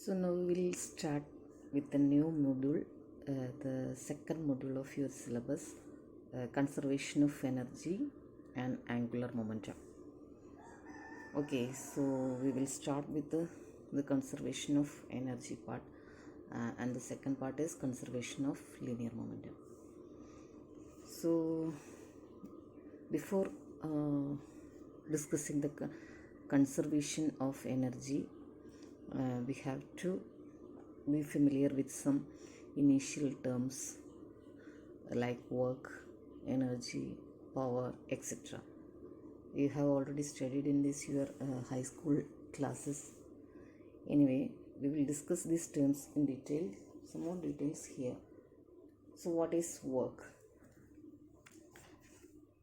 So now we will start with the new module, the second module of your syllabus, conservation of energy and angular momentum. Okay, so we will start with the conservation of energy part, and the second part is conservation of linear momentum. So before discussing the conservation of energy, we have to be familiar with some initial terms like work, energy, power, etc. You have already studied in this your high school classes. Anyway, we will discuss these terms in detail, some more details here. So what is work?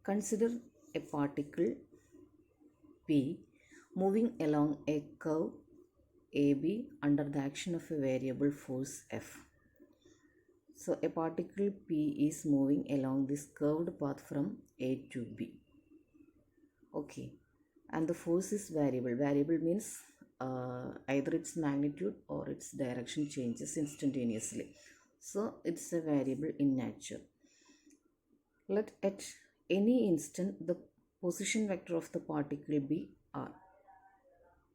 Consider a particle P moving along a curve AB under the action of a variable force F. So a particle P is moving along this curved path from A to B. Okay, and the force is variable. Variable means either its magnitude or its direction changes instantaneously. So it's a variable in nature. Let at any instant the position vector of the particle be R.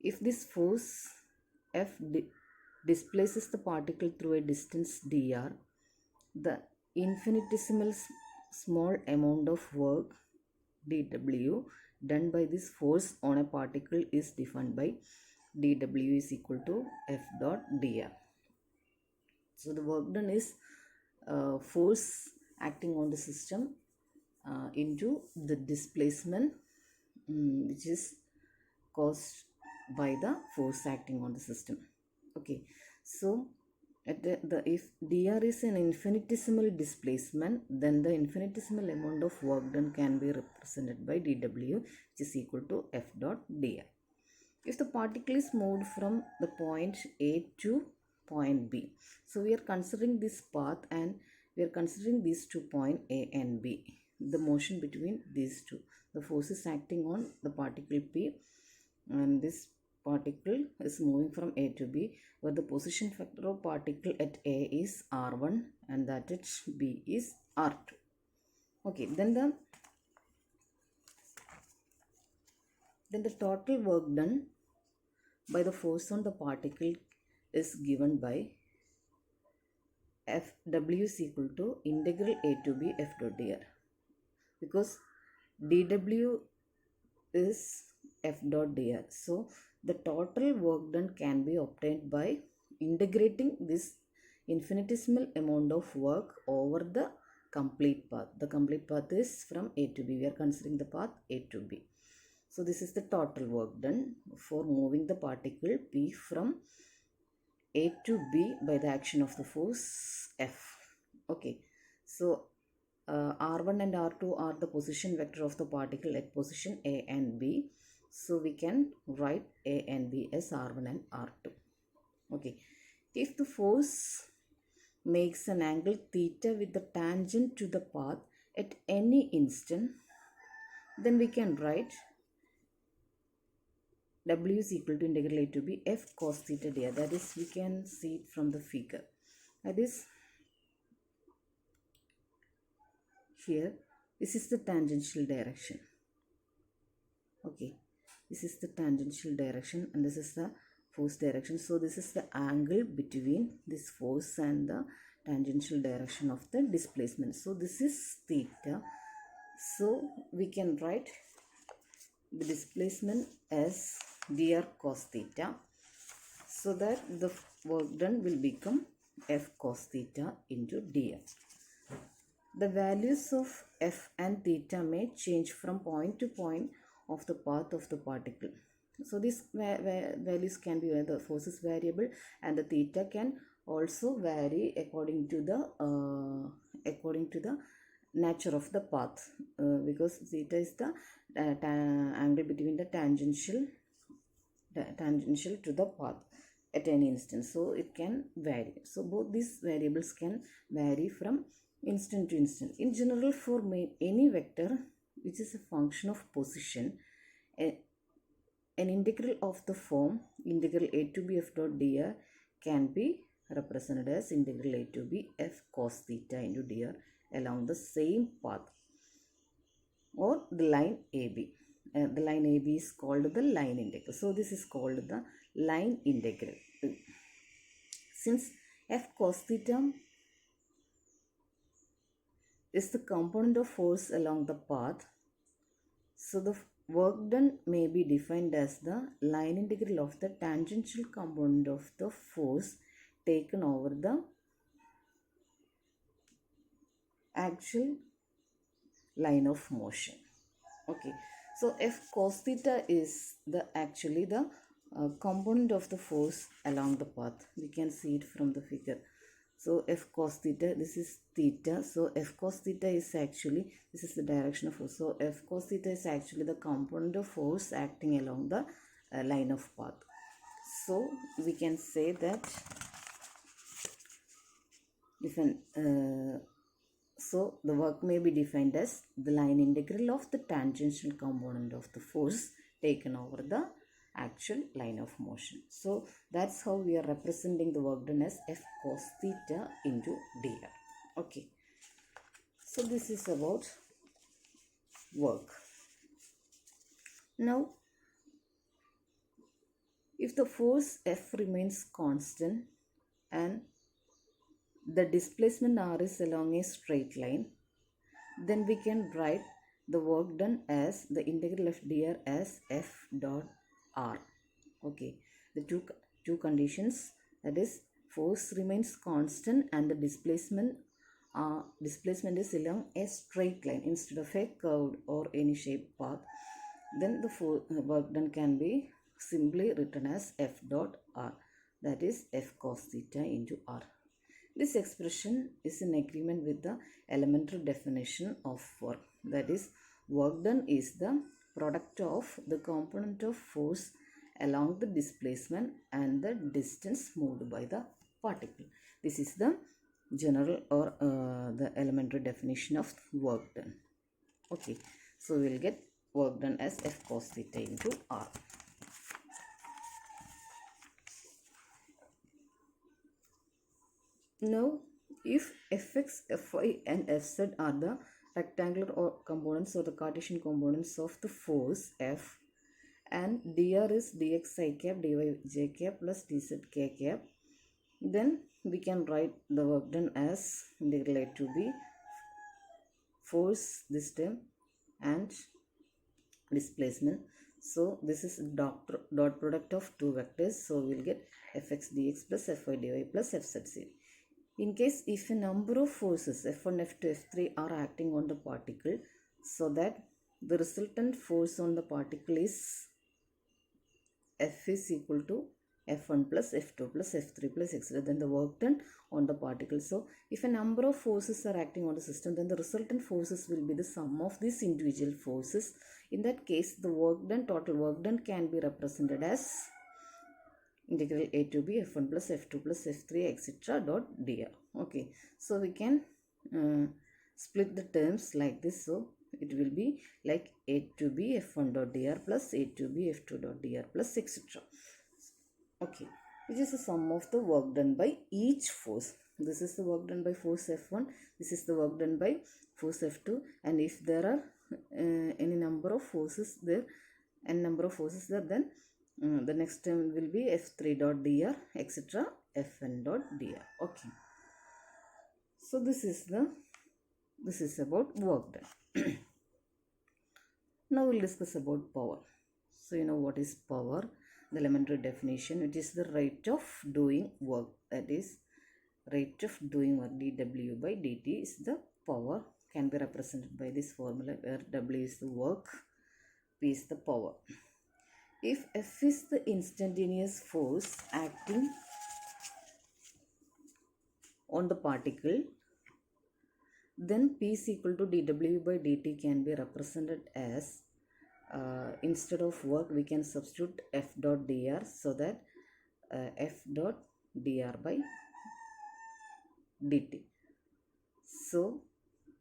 If this force F displaces the particle through a distance dr, the infinitesimal small amount of work dw done by this force on a particle is defined by dw is equal to F dot dr. So the work done is force acting on the system into the displacement which is caused by the force acting on the system. Okay, so at if dr is an infinitesimal displacement, then the infinitesimal amount of work done can be represented by dw, which is equal to F dot dr. If the particle is moved from the point A to point B, so we are considering this path and we are considering these 2 points A and B, the motion between these two. The force is acting on the particle P, and this particle is moving from A to B, where the position vector of particle at A is R1 and that at B is R2. Okay, then the total work done by the force on the particle is given by W is equal to integral A to B F dot dr, because dw is F dot dr. So the total work done can be obtained by integrating this infinitesimal amount of work over the complete path. The complete path is from A to B. We are considering the path A to B. So this is the total work done for moving the particle P from A to B by the action of the force F. Okay, so R1 and R2 are the position vector of the particle at position A and B. So we can write A and B as R1 and R2. Okay, if the force makes an angle theta with the tangent to the path at any instant, then we can write W is equal to integral A to B F cos theta dr. That is, we can see it from the figure. That is, here this is the tangential direction. Okay, this is the tangential direction and this is the force direction. So this is the angle between this force and the tangential direction of the displacement. So this is theta. So we can write the displacement as dr cos theta, so that the work done will become F cos theta into dr. The values of F and theta may change from point to point of the path of the particle. So these values can be, the force is variable and the theta can also vary according to the nature of the path, because theta is the angle between the tangential to the path at any instant. So it can vary. So both these variables can vary from instant to instant. In general, for any vector which is a function of position, an integral of the form integral A to B F dot dr can be represented as integral a to b f cos theta into dr along the same path or the line AB. The line AB is called the line integral. So this is called the line integral. Since f cos theta is the component of force along the path, so the work done may be defined as the line integral of the tangential component of the force taken over the actual line of motion. Okay, so f cos theta is the actually the component of the force along the path. We can see it from the figure. So f cos theta, this is theta. So f cos theta is actually, this is the direction of force. So f cos theta is actually the component of force acting along the line of path. So we can say that so the work may be defined as the line integral of the tangential component of the force taken over the actual line of motion. So that's how we are representing the work done as f cos theta into dr. Okay, so this is about work. Now if the force f remains constant and the displacement r is along a straight line, then we can write the work done as the integral of dr as f dot r. Okay, the two conditions, that is force remains constant and the displacement is along a straight line instead of a curved or any shaped path, then the work done can be simply written as f dot r, that is f cos theta into r. This expression is in agreement with the elementary definition of work, that is work done is the product of the component of force along the displacement and the distance moved by the particle. This is the general or the elementary definition of work done. Okay, so we will get work done as f cos theta into r. Now if fx, fy and fz are the rectangular or components or the Cartesian components of the force f, and dr is dx I cap dy j cap plus dz k cap, then we can write the work done as integral a to b force this term and displacement. So this is dot product of two vectors, so we'll get fx dx plus fy dy plus fz. In case if a number of forces f1, f2, f3 are acting on the particle, so that the resultant force on the particle is F is equal to F1 plus F2 plus F3 plus etc. Then the work done on the particle. So if a number of forces are acting on the system, then the resultant forces will be the sum of these individual forces. In that case, the work done, total work done can be represented as integral a to b f1 plus f2 plus f3 etc. dot dr. Okay, so we can split the terms like this. So it will be like a to b f1 dot dr plus a to b f2 dot dr plus etc. Okay, which is the sum of the work done by each force. This is the work done by force f1, this is the work done by force f2, and if there are any number of forces there, n number of forces there, then the next term will be f3 dot dr etc. fn dot dr. Okay, so this is about work done. Now we'll discuss about power. So you know what is power? The elementary definition, it is the rate of doing work, that is rate of doing work, dw by dt is the power, can be represented by this formula where w is the work, p is the power. If F is the instantaneous force acting on the particle, then P is equal to dW by dt can be represented as instead of work we can substitute F dot dr, so that F dot dr by dt. So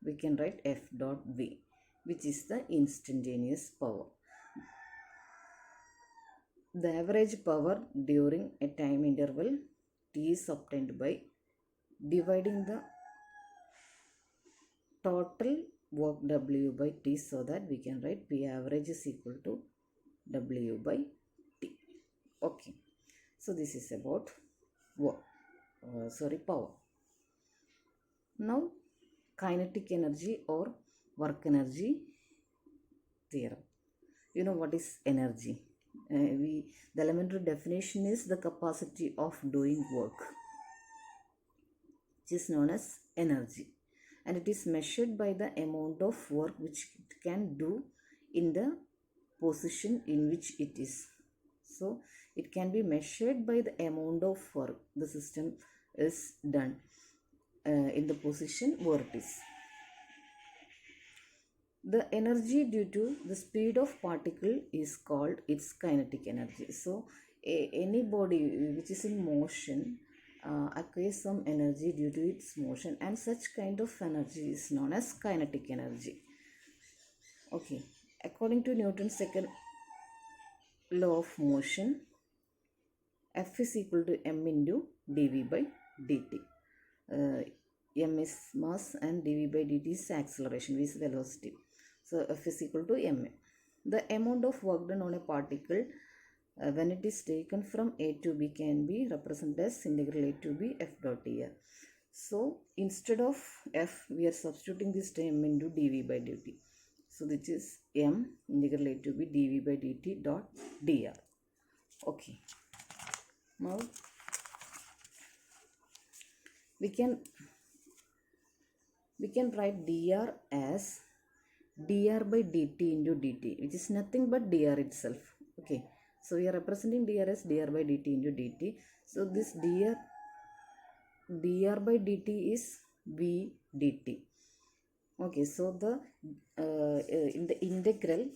we can write F dot V, which is the instantaneous power. The average power during a time interval T is obtained by dividing the total work W by T, so that we can write P average is equal to W by T. Okay, so this is about work, power. Now kinetic energy or work energy theorem. You know what is energy? The elementary definition is the capacity of doing work, which is known as energy, and it is measured by the amount of work which it can do in the position in which it is. So it can be measured by the amount of work the system is done in the position where it is. The energy due to the speed of particle is called its kinetic energy. So any body which is in motion acquires some energy due to its motion, and such kind of energy is known as kinetic energy. Okay, according to Newton's second law of motion, F is equal to m into dv by dt. M is mass and dv by dt is acceleration, v is velocity. So F is equal to ma. The amount of work done on a particle when it is taken from A to B can be represented as integral A to B F dot dr. So instead of F, we are substituting this term into dv by dt. So this is m integral A to B dv by dt dot dr. Okay. Now we can write dr as dr by dt into dt, which is nothing but dr itself. Okay, so we are representing dr as dr by dt into dt. So this dr by dt is v dt. Okay, so the in the integral,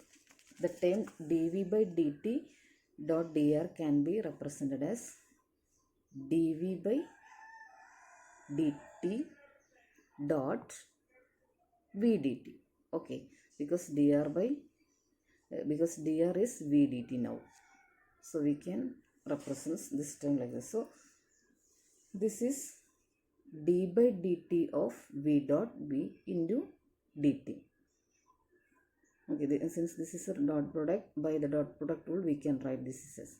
the term dv by dt dot dr can be represented as dv by dt dot v dt. Okay, because dr is v dt now, so we can represent this term like this. So this is d by dt of v dot b into dt. Okay, since this is a dot product, by the dot product rule we can write this as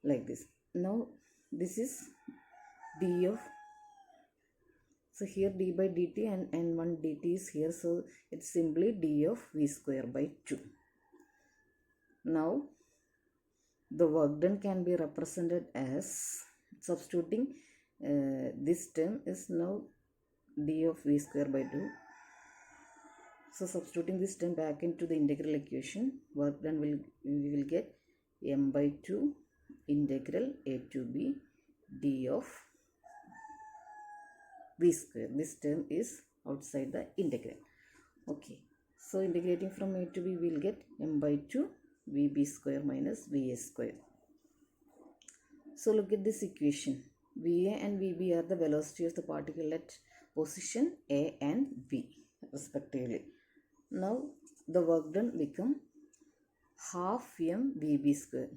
like this. Now this is d of, so here d by dt and one dt is here, so it's simply d of v square by 2. Now the work done can be represented as, substituting this term is now d of v square by 2. So substituting this term back into the integral equation, work done we will get m by 2 integral a to b d of v square. This term is outside the integral. Okay, so integrating from a to b, we will get m by 2 vb square minus va square. So look at this equation. va and vb are the velocity of the particle at position a and b respectively. Now the work done become half m vb square.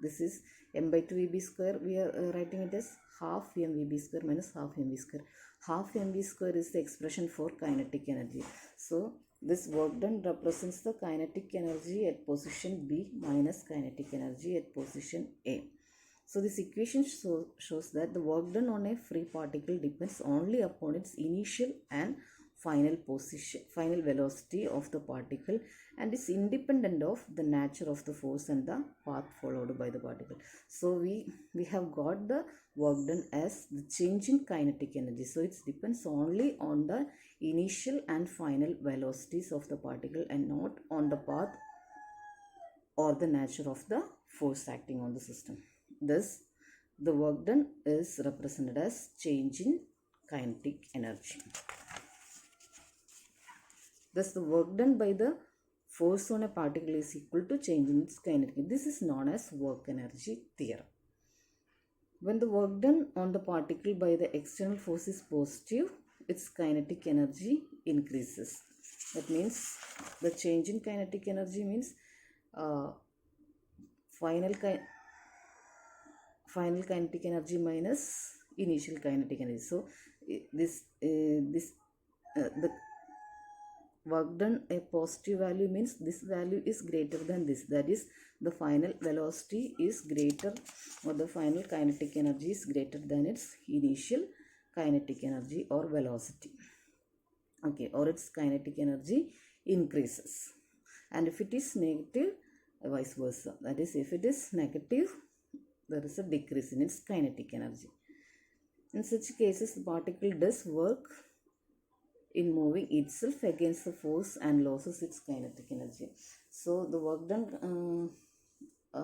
This is m by 2 vb square, we are writing it as half m vb square minus half mv square. Half mv square is the expression for kinetic energy. So this work done represents the kinetic energy at position B minus kinetic energy at position A. So this equation shows that the work done on a free particle depends only upon its initial and final velocity of the particle, and is independent of the nature of the force and the path followed by the particle. So we have got the work done as the change in kinetic energy. So it depends only on the initial and final velocities of the particle and not on the path or the nature of the force acting on the system. Thus, the work done is represented as change in kinetic energy. Thus, the work done by the force on a particle is equal to change in its kinetic energy. This is known as work energy theorem. When the work done on the particle by the external force is positive, its kinetic energy increases. That means the change in kinetic energy means final kinetic energy minus initial kinetic energy. So the work done a positive value means this value is greater than this, that is the final velocity is greater, or the final kinetic energy is greater than its initial kinetic energy or velocity. Okay, or its kinetic energy increases. And if it is negative, vice versa, that is if it is negative, there is a decrease in its kinetic energy. In such cases, the particle does work in moving itself against the force and loses its kinetic energy. So the work done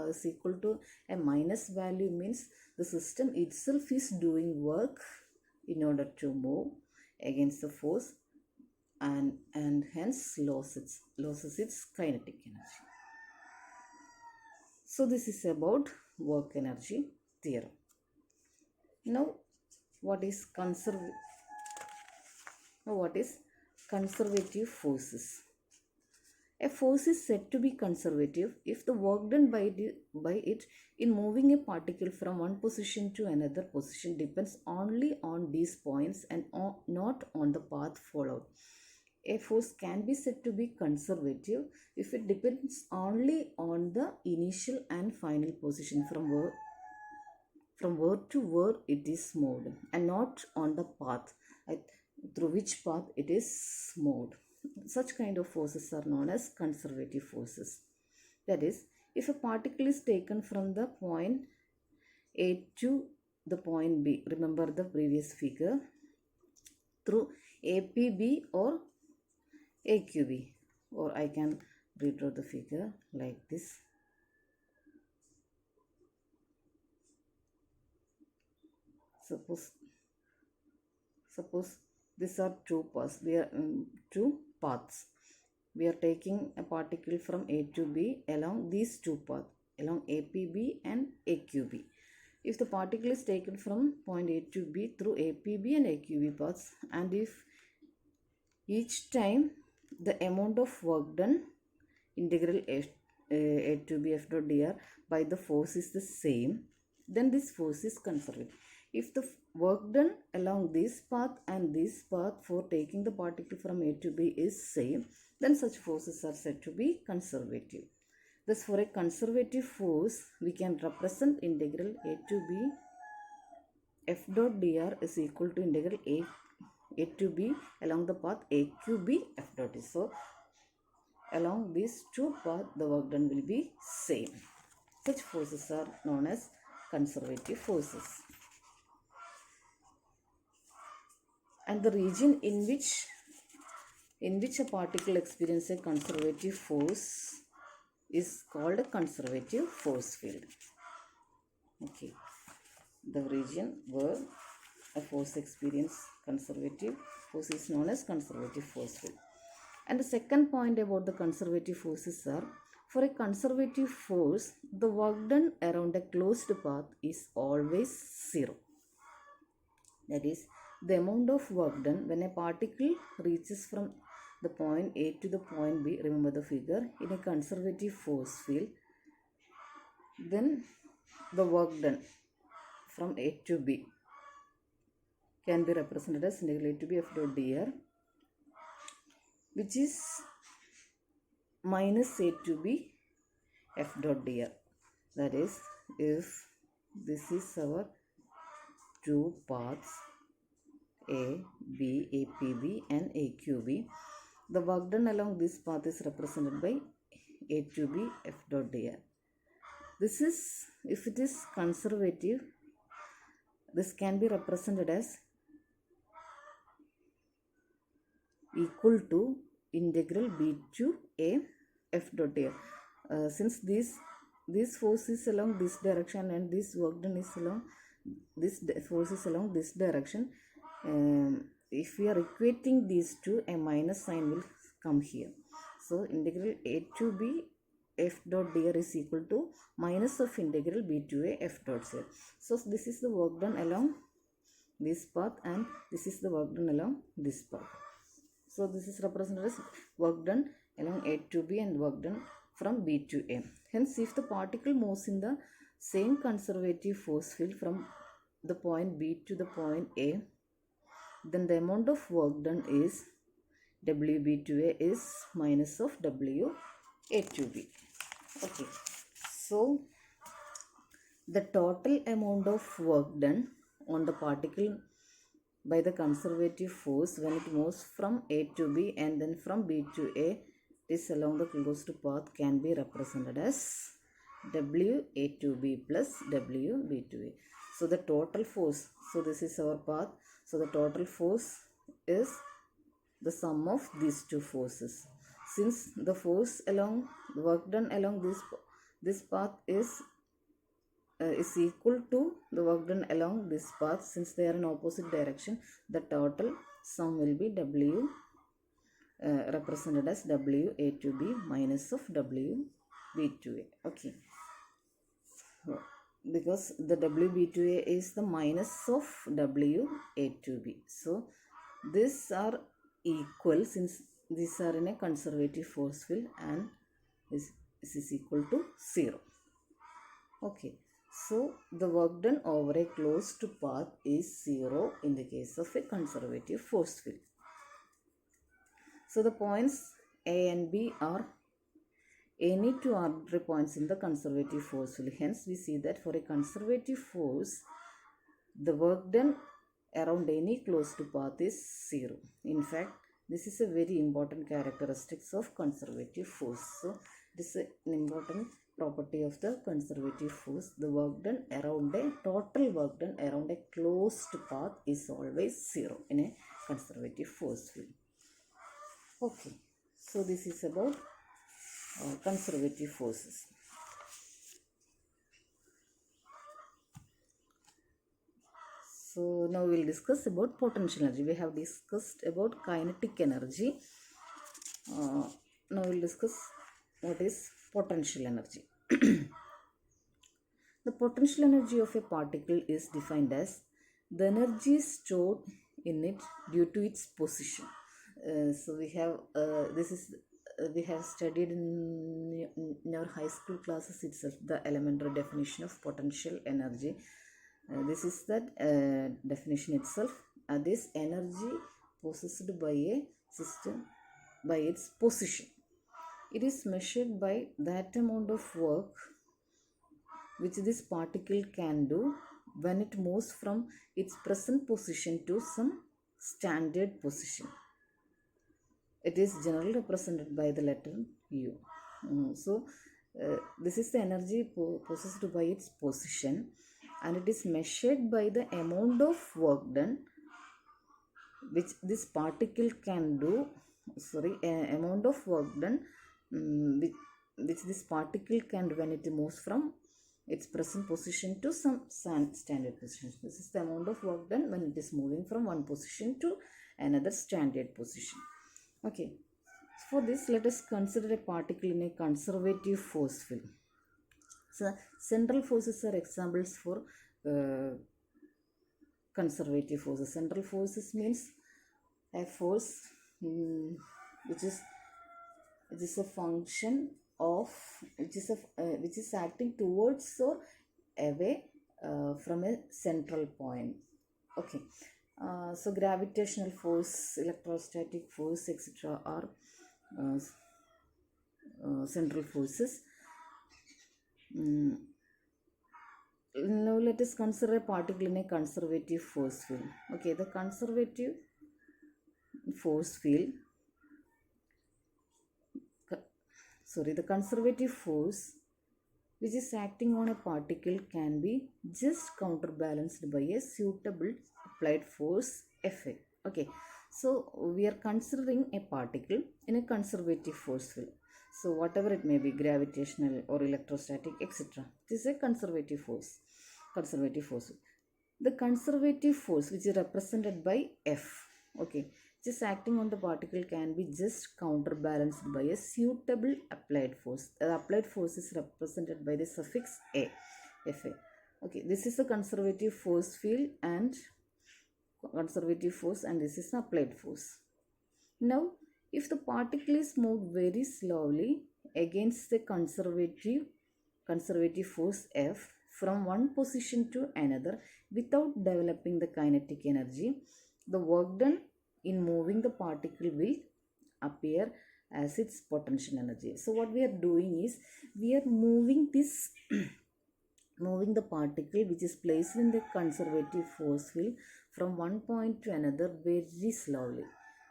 is equal to a minus value, means the system itself is doing work in order to move against the force and hence loses its kinetic energy. So this is about work energy theorem. Now what is conservative forces? A force is said to be conservative if the work done by it in moving a particle from one position to another position depends only on these points and not on the path followed. A force can be said to be conservative if it depends only on the initial and final position from where to where it is moved, and not on the path through which path it is moved. Such kind of forces are known as conservative forces. That is, if a particle is taken from the point A to the point B, remember the previous figure, through APB or AQB, or I can redraw the figure like this. Suppose these are two paths. We are taking a particle from A to B along these two paths, along APB and AQB. If the particle is taken from point A to B through APB and AQB paths, and if each time the amount of work done, integral A to B f dot dr, by the force is the same, then this force is conservative. If the work done along this path and this path for taking the particle from A to B is same, then such forces are said to be conservative. Thus, for a conservative force, we can represent integral A to B f dot dr is equal to integral A to B along the path AQB f dot d. So, along these two paths, the work done will be same. Such forces are known as conservative forces. And the region in which a particle experiences a conservative force is called a conservative force field. Okay, the region where a force experiences conservative force is known as conservative force field. And the second point about the conservative forces are, for a conservative force, the work done around a closed path is always zero. That is, the amount of work done when a particle reaches from the point A to the point B, remember the figure, in a conservative force field, then the work done from A to B can be represented as integral A to B f dot dr, which is minus A to B f dot dr. That is, if this is our two paths A, B, APB and AQB, the work done along this path is represented by A to B f dot dr. This is, if it is conservative, this can be represented as equal to integral B to A f dot dr. Since this force is along this direction and this work done is along this force is along this direction, if we are equating these two, a minus sign will come here. So integral A to B f dot dr is equal to minus of integral B to A f dot z. So this is the work done along this path and this is the work done along this path. So this is represented as work done along A to B and work done from B to A. Hence, if the particle moves in the same conservative force field from the point B to the point A, then the amount of work done is WB to A is minus of WA to B. Okay, so the total amount of work done on the particle by the conservative force when it moves from A to B and then from B to A is along the closed path can be represented as WA to B plus WB to A. So the total force, so this is our path, so the total force is the sum of these two forces. Since the force along the work done along this path is equal to the work done along this path, since they are in opposite direction, the total sum will be W represented as WA to B minus of WB to A. Okay, because the WB to A is the minus of WA to B. So these are equal since these are in a conservative force field, and this is equal to 0. Okay, so the work done over a closed path is 0 in the case of a conservative force field. So the points A and B are any two arbitrary points in the conservative force field. Hence we see that for a conservative force, the work done around any closed path is 0. In fact, this is a very important characteristics of conservative force. So this is an important property of the conservative force. The work done around a total work done around a closed path is always 0 in a conservative force field. Okay, so this is about conservative forces. So now we will discuss about potential energy. We have discussed about kinetic energy. Now we will discuss what is potential energy. The potential energy of a particle is defined as the energy stored in it due to its position. So we have we have studied in our high school classes itself the elementary definition of potential energy. This is that definition itself. This energy possessed by a system by its position. It is measured by that amount of work which this particle can do when it moves from its present position to some standard position. It is generally represented by the letter U. This is the energy possessed by its position, and it is measured by the amount of work done which this particle can do. Amount of work done which this particle can do when it moves from its present position to some standard position. This is the amount of work done when it is moving from one position to another standard position. Okay, for this let us consider a particle in a conservative force field. So central forces are examples for conservative forces. Central forces means a force which is a function of which is acting towards or away from a central point. Okay, so gravitational force, electrostatic force, etc. are central forces. Now let us consider a particle in a conservative force field. Okay, the conservative force field, the conservative force which is acting on a particle can be just counterbalanced by a suitable applied force Fa. Okay, so we are considering a particle in a conservative force field. So whatever it may be, gravitational or electrostatic, etc. This is a conservative force. The conservative force which is represented by F, okay, just acting on the particle can be just counterbalanced by a suitable applied force. The applied force is represented by the suffix A, Fa. Okay, this is a conservative force field and this is applied force. Now, if the particle is moved very slowly against the conservative force F from one position to another without developing the kinetic energy, the work done in moving the particle will appear as its potential energy. So what we are doing is we are moving this moving the particle which is placed in the conservative force field from one point to another very slowly,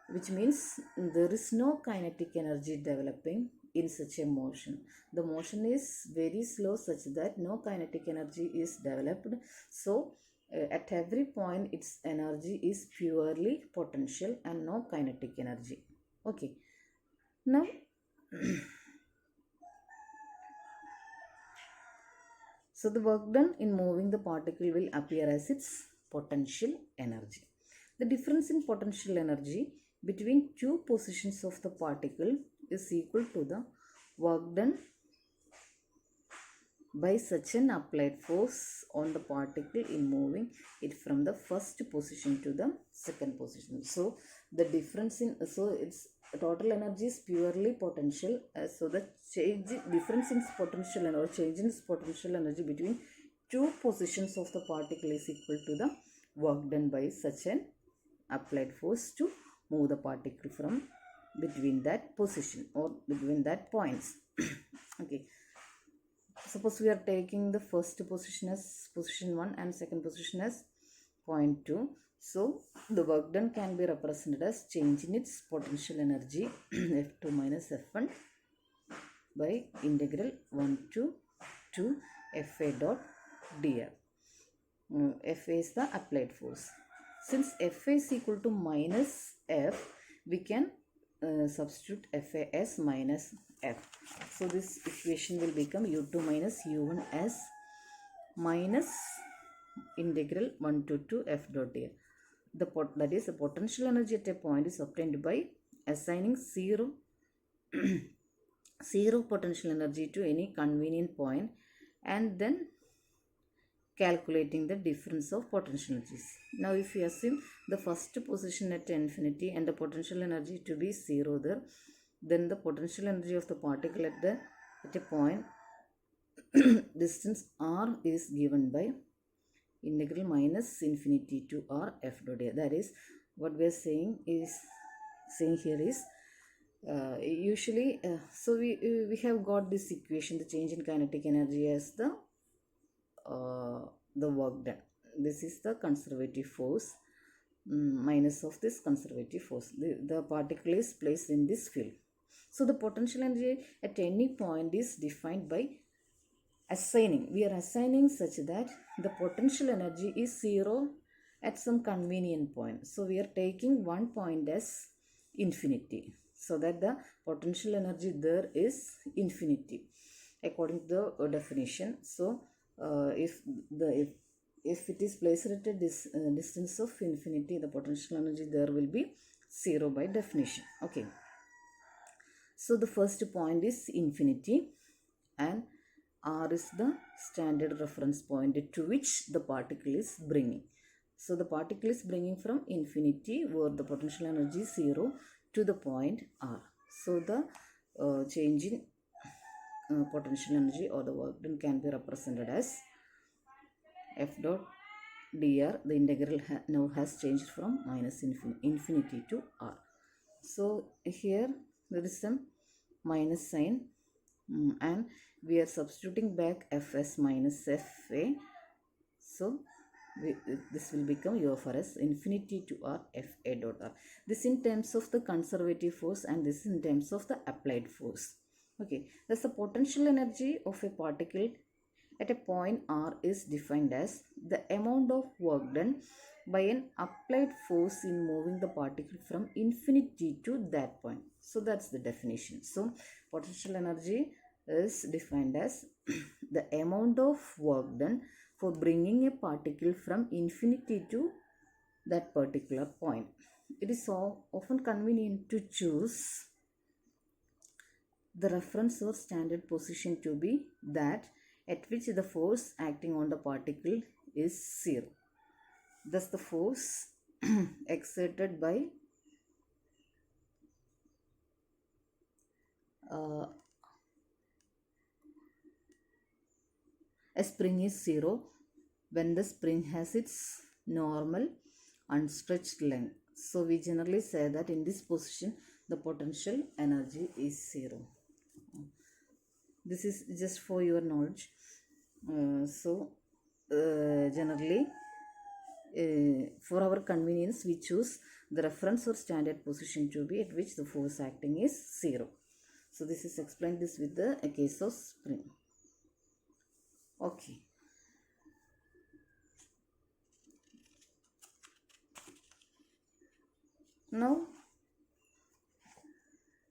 which means there is no kinetic energy developing in such a motion. The motion is very slow such that no kinetic energy is developed. So at every point its energy is purely potential and no kinetic energy. Okay, now so the work done in moving the particle will appear as its potential energy. The difference in potential energy between two positions of the particle is equal to the work done by such an applied force on the particle in moving it from the first position to the second position. So the difference in, so its total energy is purely potential. So the difference in potential or change in potential energy between two positions of the particle is equal to the work done by such an applied force to move the particle from between that position or between that points. Okay. Suppose we are taking the first position as position 1 and second position as point 2. So the work done can be represented as change in its potential energy F2 minus F1 by integral 1 to 2 Fa dot dr. Fa is the applied force. Since Fa is equal to minus F, we can substitute Fa as minus F. So this equation will become U2 minus U1 as minus integral 1 to 2 F dot dr. That is the potential energy at a point is obtained by assigning zero potential energy to any convenient point and then calculating the difference of potential energies. Now if we assume the first position at infinity and the potential energy to be 0 there, then the potential energy of the particle at a point distance r is given by integral minus infinity to r f dot a. That is what we are saying here is usually so we have got this equation, the change in kinetic energy as the work done. This is the conservative force minus of this conservative force. The particle is placed in this field. So the potential energy at any point is defined by assigning. We are assigning such that the potential energy is 0 at some convenient point. So we are taking one point as infinity, so that the potential energy there is infinity according to the definition. So if it is placed at a distance of infinity, the potential energy there will be 0 by definition. Okay. So the first point is infinity and r is the standard reference point to which the particle is bringing. So the particle is bringing from infinity where the potential energy is 0 to the point r. So the change in potential energy or the work done can be represented as F dot dr. The integral now has changed from minus infinity to r. So here there is some minus sign and we are substituting back f as minus fa. So this will become u of r as infinity to r fa dot r. This in terms of the conservative force and this in terms of the applied force. Okay, thus the potential energy of a particle at a point r is defined as the amount of work done by an applied force in moving the particle from infinity to that point. So that's the definition. So potential energy is defined as the amount of work done for bringing a particle from infinity to that particular point. It is so often convenient to choose the reference or standard position to be that at which the force acting on the particle is 0. Thus the force exerted by A spring is 0 when the spring has its normal unstretched length. So we generally say that in this position the potential energy is 0. This is just for your knowledge. Generally for our convenience we choose the reference or standard position to be at which the force acting is 0. So this is explained this with the case of spring. Okay. Now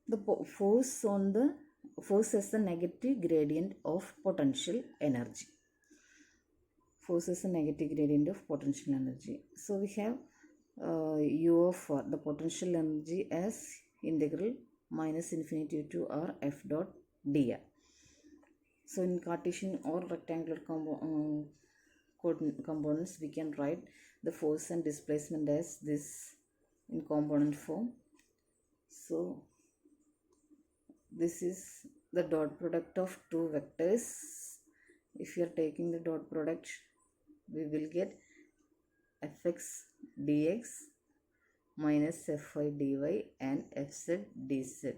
the force has the negative gradient of potential energy. Force is a negative gradient of potential energy. So we have u of r, the potential energy, as integral minus infinity to r f dot dr. So in Cartesian or rectangular components we can write the force and displacement as this in component form. So this is the dot product of two vectors. If you are taking the dot product, we will get fx dx minus fy dy and fz dz.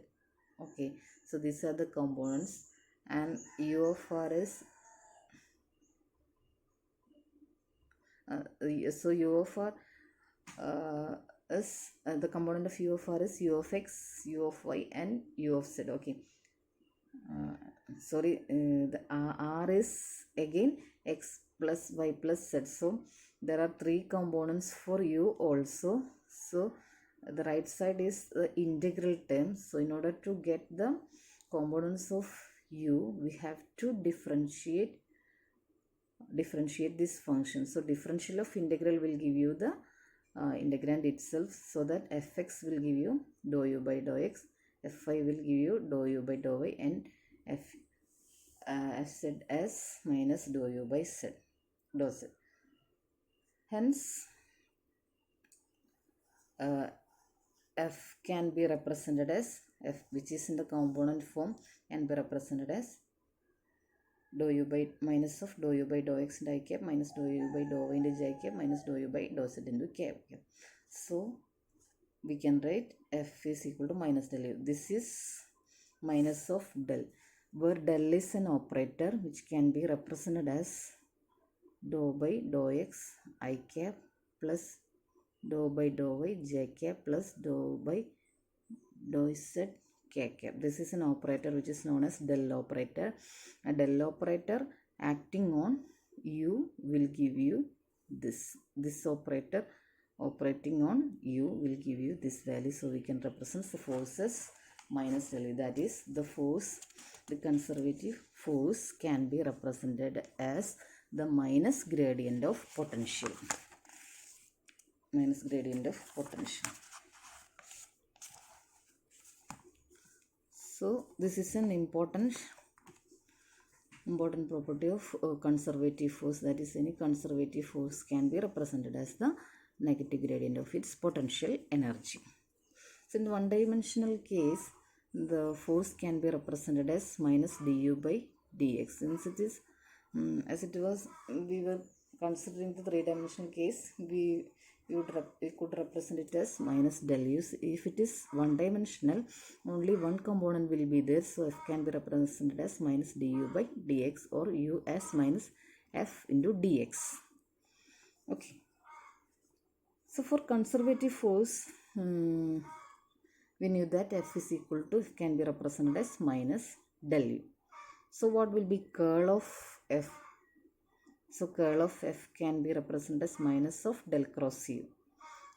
Okay, so these are the components, and u of r is so u of r is the component of u of r is u of x, u of y and u of z. Okay, the r is again x plus y plus z. So there are three components for u also. So the right side is the integral term. So in order to get the components of u, we have to differentiate this function. So differential of integral will give you the integrand itself, so that fx will give you dou u by dou x, fy will give you dou u by dou y, and fz as minus dou u by dou z. Hence f can be represented as f, which is in the component form, can be represented as dou u by minus of dou u by dou x into I cap minus dou u by dou y into j cap minus dou u by dou z into k cap. So we can write f is equal to minus del u. This is minus of del, where del is an operator which can be represented as dou by dou x I cap plus dou by dou y j cap plus dou by dou z k cap. This is an operator which is known as del operator. A del operator acting on u will give you this operator operating on u will give you this value. So we can represent the forces minus del u. That is, the force, the conservative force can be represented as the minus gradient of potential. Minus gradient of potential. So this is an important property of conservative force. That is, any conservative force can be represented as the negative gradient of its potential energy. So in the one-dimensional case, the force can be represented as minus du by dx. Since it is as it was, we were considering the three-dimensional case, we could represent it as minus del u. If it is one-dimensional, only one component will be there, so f can be represented as minus du by dx, or u as minus f into dx. Okay. So for conservative force, we knew that f is equal to, f can be represented as minus del u. So what will be curl of f? So curl of f can be represented as minus of del cross u.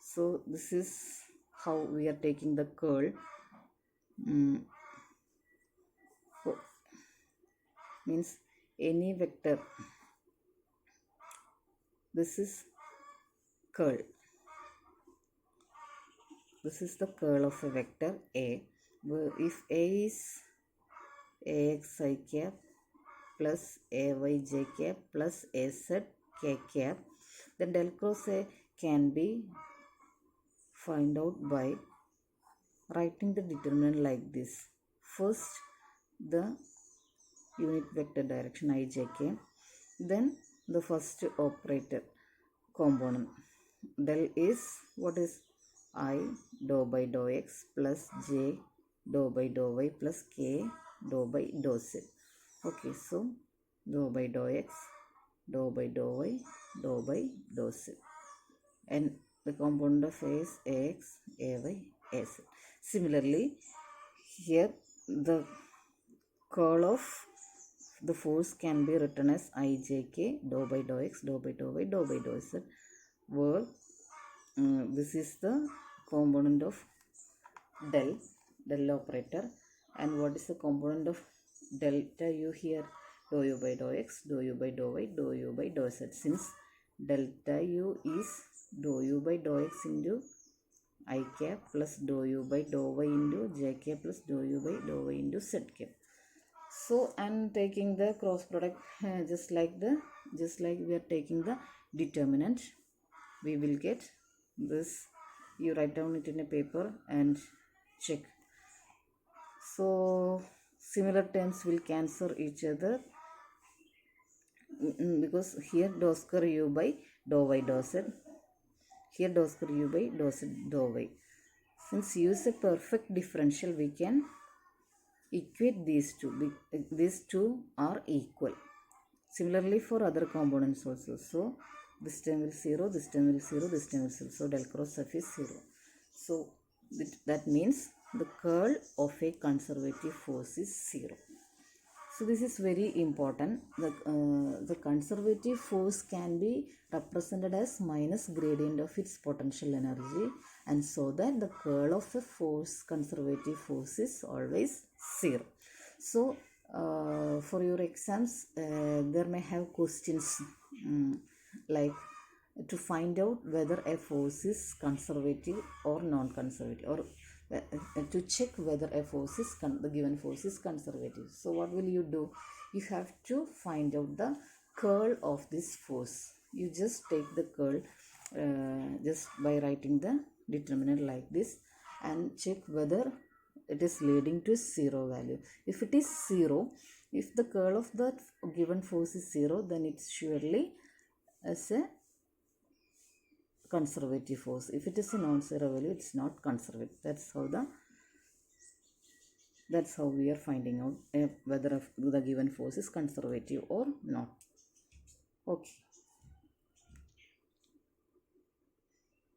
So this is how we are taking the curl. Means any vector. This is curl. This is the curl of a vector A. If A is ax I cap plus ay j cap plus az k cap, then del cross A can be find out by writing the determinant like this. First, the unit vector direction ijk, Then the first operator component del is what is I dou by dou x plus j dou by dou y plus k dou by dou z. Okay, so dou by dou x, dou by dou y, dou by dou z. And the component of A is ax, ay, az. Similarly, here the curl of the force can be written as ijk dou by dou x, dou by dou y, dou by dou z, where this is the component of del operator. And what is the component of delta u here? Dou u by dou x, dou u by dou y, dou u by dou z. Since delta u is dou u by dou x into I cap plus dou u by dou y into j cap plus dou u by dou y into z cap. So I'm taking the cross product just like we are taking the determinant. We will get this. You write down it in a paper and check. So similar terms will cancel each other because here dou square u by dou y dou z, here dou square u by dou z dou y. Since u is a perfect differential, we can equate these two. These two are equal. Similarly for other components also. So this term will 0, this term will 0, this term will 0. So del cross f is 0. So that means the curl of a conservative force is 0. So this is very important. The conservative force can be represented as minus gradient of its potential energy, and so that the curl of a force, conservative force, is always 0. So for your exams, there may have questions like to find out whether a force is conservative or non-conservative, or to check whether a force is the given force is conservative. So what will you do? You have to find out the curl of this force. You just take the curl just by writing the determinant like this and check whether it is leading to 0 value. If it is 0, if the curl of the given force is 0, then it's surely as a conservative force. If it is a non-zero value, it's not conservative. That's how we are finding out whether the given force is conservative or not. Okay.